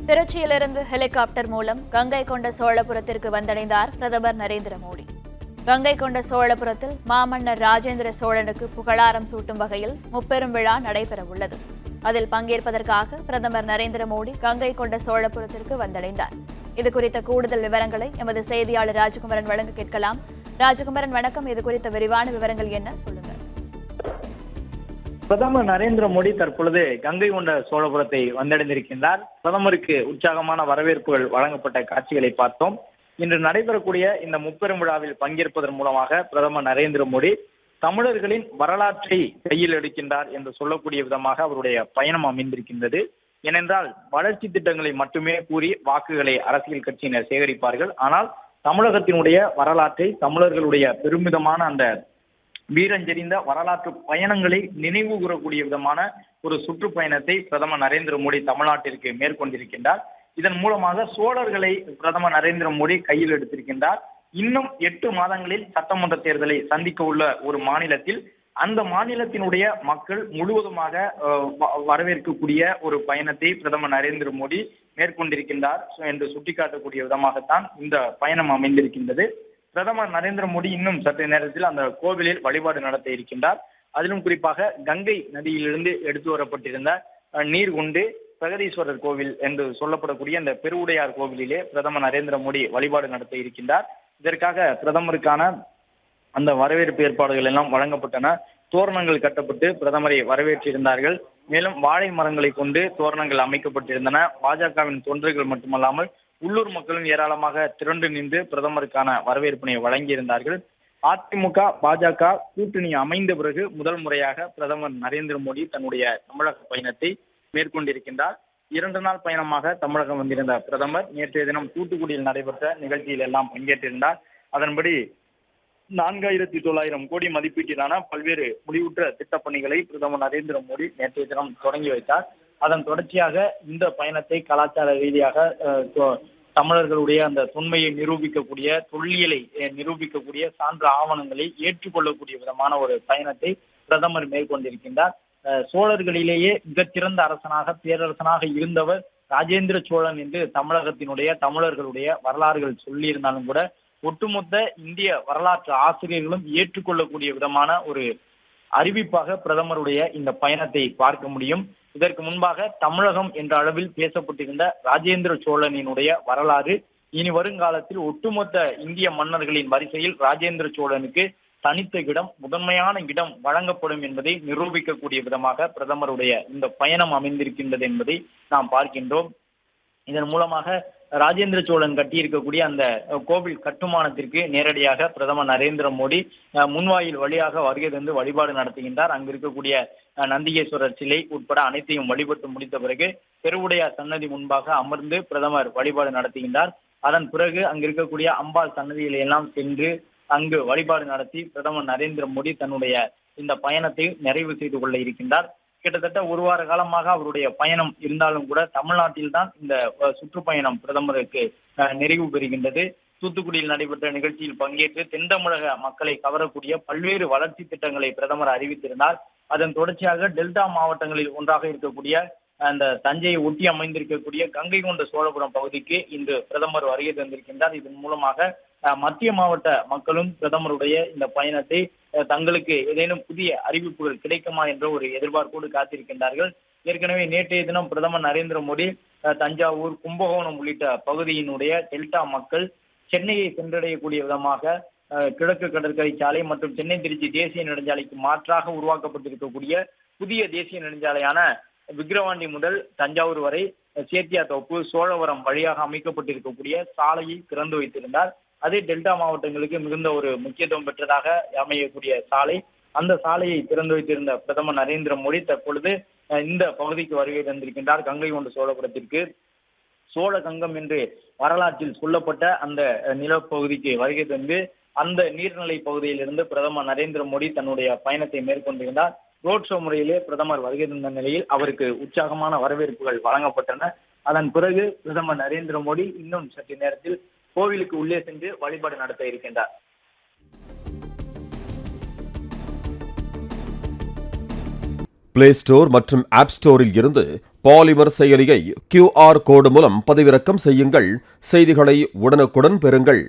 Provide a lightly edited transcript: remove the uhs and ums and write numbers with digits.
திருச்சியிலிருந்து ஹெலிகாப்டர் மூலம் கங்கை கொண்ட சோழபுரத்திற்கு வந்தடைந்தார் பிரதமர் நரேந்திர மோடி. கங்கை கொண்ட சோழபுரத்தில் மாமன்னர் ராஜேந்திர சோழனுக்கு புகழாரம் சூட்டும் வகையில் முப்பெரும் விழா நடைபெறவுள்ளது. அதில் பங்கேற்பதற்காக பிரதமர் நரேந்திர மோடி கங்கை கொண்ட சோழபுரத்திற்கு வந்தடைந்தார். இதுகுறித்த கூடுதல் விவரங்களை எமது செய்தியாளர் ராஜகுமரன் வழங்க கேட்கலாம். ராஜகுமரன், வணக்கம். இது குறித்த விரிவான விவரங்கள் என்ன, சொல்லுங்க. பிரதமர் நரேந்திர மோடி தற்பொழுது கங்கை கொண்ட சோழபுரத்தை வந்தடைந்திருக்கின்றார். பிரதமருக்கு உற்சாகமான வரவேற்புகள் வழங்கப்பட்ட காட்சிகளை பார்த்தோம். இன்று நடைபெறக்கூடிய இந்த முப்பெரும் விழாவில் பங்கேற்பதன் மூலமாக பிரதமர் நரேந்திர மோடி தமிழர்களின் வரலாற்றை கையில் எடுக்கின்றார் என்று சொல்லக்கூடிய விதமாக அவருடைய பயணம் அமைந்திருக்கின்றது. ஏனென்றால் வளர்ச்சி திட்டங்களை மட்டுமே கூறி வாக்குகளை அரசியல் கட்சியினர் சேகரிப்பார்கள். ஆனால் தமிழகத்தினுடைய வரலாற்றை, தமிழர்களுடைய பெருமிதமான அந்த வீரஞ்செறிந்த வரலாற்று பயணங்களை நினைவு கூறக்கூடிய விதமான ஒரு சுற்றுப்பயணத்தை பிரதமர் நரேந்திர மோடி தமிழ்நாட்டிற்கு மேற்கொண்டிருக்கின்றார். இதன் மூலமாக சோழர்களை பிரதமர் நரேந்திர மோடி கையில் எடுத்திருக்கின்றார். இன்னும் 8 மாதங்களில் சட்டமன்ற தேர்தலை சந்திக்க உள்ள ஒரு மாநிலத்தில் அந்த மாநிலத்தினுடைய மக்கள் முழுவதுமாக வரவேற்கக்கூடிய ஒரு பயணத்தை பிரதமர் நரேந்திர மோடி மேற்கொண்டிருக்கின்றார் என்று சுட்டிக்காட்டக்கூடிய விதமாகத்தான் இந்த பயணம் அமைந்திருக்கின்றது. பிரதமர் நரேந்திர மோடி இன்னும் சற்று நேரத்தில் அந்த கோவிலில் வழிபாடு நடத்த இருக்கின்றார். அதிலும் குறிப்பாக கங்கை நதியிலிருந்து எடுத்து வரப்பட்டிருந்த நீர் கொண்டு பிரகதீஸ்வரர் கோவில் என்று சொல்லப்படக்கூடிய அந்த பெருவுடையார் கோவிலிலே பிரதமர் நரேந்திர மோடி வழிபாடு நடத்த இருக்கின்றார். இதற்காக பிரதமருக்கான அந்த வரவேற்பு ஏற்பாடுகள் எல்லாம் வழங்கப்பட்டன. தோரணங்கள் கட்டப்பட்டு பிரதமரை வரவேற்றிருந்தார்கள். மேலும் வாழை மரங்களை கொண்டு தோரணங்கள் அமைக்கப்பட்டிருந்தன. பாஜகவின் தொண்டர்கள் மட்டுமல்லாமல் உள்ளூர் மக்களும் ஏராளமாக திரண்டு நின்று பிரதமருக்கான வரவேற்பினை வழங்கியிருந்தார்கள். அதிமுக பாஜக கூட்டணி அமைந்த பிறகு முதல் முறையாக பிரதமர் நரேந்திர மோடி தன்னுடைய தமிழக பயணத்தை மேற்கொண்டிருக்கின்றார். 2 நாள் பயணமாக தமிழகம் வந்திருந்த பிரதமர் நேற்றைய தினம் தூத்துக்குடியில் நடைபெற்ற நிகழ்ச்சியில் எல்லாம் பங்கேற்றிருந்தார். அதன்படி 4900 கோடி மதிப்பீட்டிலான பல்வேறு முடிவுற்ற திட்டப்பணிகளை பிரதமர் நரேந்திர மோடி நேற்றைய தினம் தொடங்கி வைத்தார். அதன் தொடர்ச்சியாக இந்த பயணத்தை கலாச்சார ரீதியாக தமிழர்களுடைய அந்த தொன்மையை நிரூபிக்கக்கூடிய, தொல்லியலை நிரூபிக்கக்கூடிய சான்று ஆவணங்களை ஏற்றுக்கொள்ளக்கூடிய விதமான ஒரு பயணத்தை பிரதமர் மேற்கொண்டிருக்கின்றார். சோழர்களிலேயே மிகச்சிறந்த அரசனாக, பேரரசனாக இருந்தவர் ராஜேந்திர சோழன் என்று தமிழர்களுடைய வரலாறுகள் சொல்லியிருந்தாலும் கூட ஒட்டுமொத்த இந்திய வரலாற்று ஆசிரியர்களும் ஏற்றுக்கொள்ளக்கூடிய விதமான ஒரு அறிவிப்பாக பிரதமருடைய இந்த பயணத்தை பார்க்க முடியும். இதற்கு முன்பாக தமிழகம் என்ற அளவில் பேசப்பட்டிருந்த ராஜேந்திர சோழனினுடைய வரலாறு இனி வருங்காலத்தில் ஒட்டுமொத்த இந்திய மன்னர்களின் வரிசையில் ராஜேந்திர சோழனுக்கு தனித்த இடம், முதன்மையான இடம் வழங்கப்படும் என்பதை நிரூபிக்கக்கூடிய விதமாக பிரதமருடைய இந்த பயணம் அமைந்திருக்கின்றது என்பதை நாம் பார்க்கின்றோம். இதன் மூலமாக ராஜேந்திர சோழன் கட்டியிருக்கக்கூடிய அந்த கோவில் கட்டுமானத்திற்கு நேரடியாக பிரதமர் நரேந்திர மோடி முன்வாயில் வழியாக வருகை தந்து வழிபாடு நடத்துகின்றார். அங்கு இருக்கக்கூடிய நந்திகேஸ்வரர் சிலை உட்பட அனைத்தையும் வழிபட்டு முடித்த பிறகு பெருவுடையார் சன்னதி முன்பாக அமர்ந்து பிரதமர் வழிபாடு நடத்துகின்றார். அதன் பிறகு அங்கு இருக்கக்கூடிய அம்பாள் சன்னதிகளை எல்லாம் சென்று அங்கு வழிபாடு நடத்தி பிரதமர் நரேந்திர மோடி தன்னுடைய இந்த பயணத்தை நிறைவு செய்து கொள்ள இருக்கின்றார். கிட்டத்தட்ட 1 வார காலமாக அவருடைய பயணம் இருந்தாலும் கூட தமிழ்நாட்டில் தான் இந்த சுற்றுப்பயணம் பிரதமருக்கு நிறைவு பெறுகின்றது. தூத்துக்குடியில் நடைபெற்ற நிகழ்ச்சியில் பங்கேற்று தென் தமிழக மக்களை கவரக்கூடிய பல்வேறு வளர்ச்சி திட்டங்களை பிரதமர் அறிவித்திருந்தார். அதன் தொடர்ச்சியாக டெல்டா மாவட்டங்களில் ஒன்றாக இருக்கக்கூடிய அந்த தஞ்சையை ஒட்டி அமைந்திருக்கக்கூடிய கங்கை கொண்ட சோழபுரம் பகுதிக்கு இன்று பிரதமர் வருகை தந்திருக்கின்றார். இதன் மூலமாக மத்திய மாவட்ட மக்களும் பிரதமருடைய இந்த பயணத்தை தங்களுக்கு ஏதேனும் புதிய அறிவிப்புகள் கிடைக்குமா என்ற ஒரு எதிர்பார்ப்போடு காத்திருக்கின்றார்கள். ஏற்கனவே நேற்றைய தினம் பிரதமர் நரேந்திர மோடி தஞ்சாவூர், கும்பகோணம் உள்ளிட்ட பகுதியினுடைய டெல்டா மக்கள் சென்னையை சென்றடையக்கூடிய விதமாக கிழக்கு கடற்கரை சாலை மற்றும் சென்னை திருச்சி தேசிய நெடுஞ்சாலைக்கு மாற்றாக உருவாக்கப்பட்டிருக்கக்கூடிய புதிய தேசிய நெடுஞ்சாலையான விக்கிரவாண்டி முதல் தஞ்சாவூர் வரை சேத்தியாத்தோப்பு, சோழவரம் வழியாக அமைக்கப்பட்டிருக்கக்கூடிய சாலையை திறந்து வைத்திருந்தார். அதே டெல்டா மாவட்டங்களுக்கு மிகுந்த ஒரு முக்கியத்துவம் பெற்றதாக அமையக்கூடிய சாலை. அந்த சாலையை திறந்து வைத்திருந்த பிரதமர் நரேந்திர மோடி தற்பொழுது இந்த பகுதிக்கு வருகை தந்திருக்கின்றார். கங்கை கொண்ட சோழபுரத்திற்கு சோழ கங்கம் என்று வரலாற்றில் சொல்லப்பட்ட அந்த நிலப்பகுதிக்கு வருகை தந்து அந்த நீர்நிலை பகுதியிலிருந்து பிரதமர் நரேந்திர மோடி தன்னுடைய பயணத்தை மேற்கொண்டிருந்தார். ரோட் ஷோ முறையிலே பிரதமர் வருகை தந்த நிலையில் அவருக்கு உற்சாகமான வரவேற்புகள் வழங்கப்பட்டன. அதன் பிறகு பிரதமர் நரேந்திர மோடி இன்னும் சற்று நேரத்தில் கோவிலுக்கு உள்ளே சென்று வழிபாடு நடத்த இருக்கின்றார். பிளே ஸ்டோர் மற்றும் ஆப் ஸ்டோரில் இருந்து பாலிமர் செயலியை QR கோடு மூலம் பதிவிறக்கம் செய்யுங்கள். செய்திகளை உடனுக்குடன் பெறுங்கள்.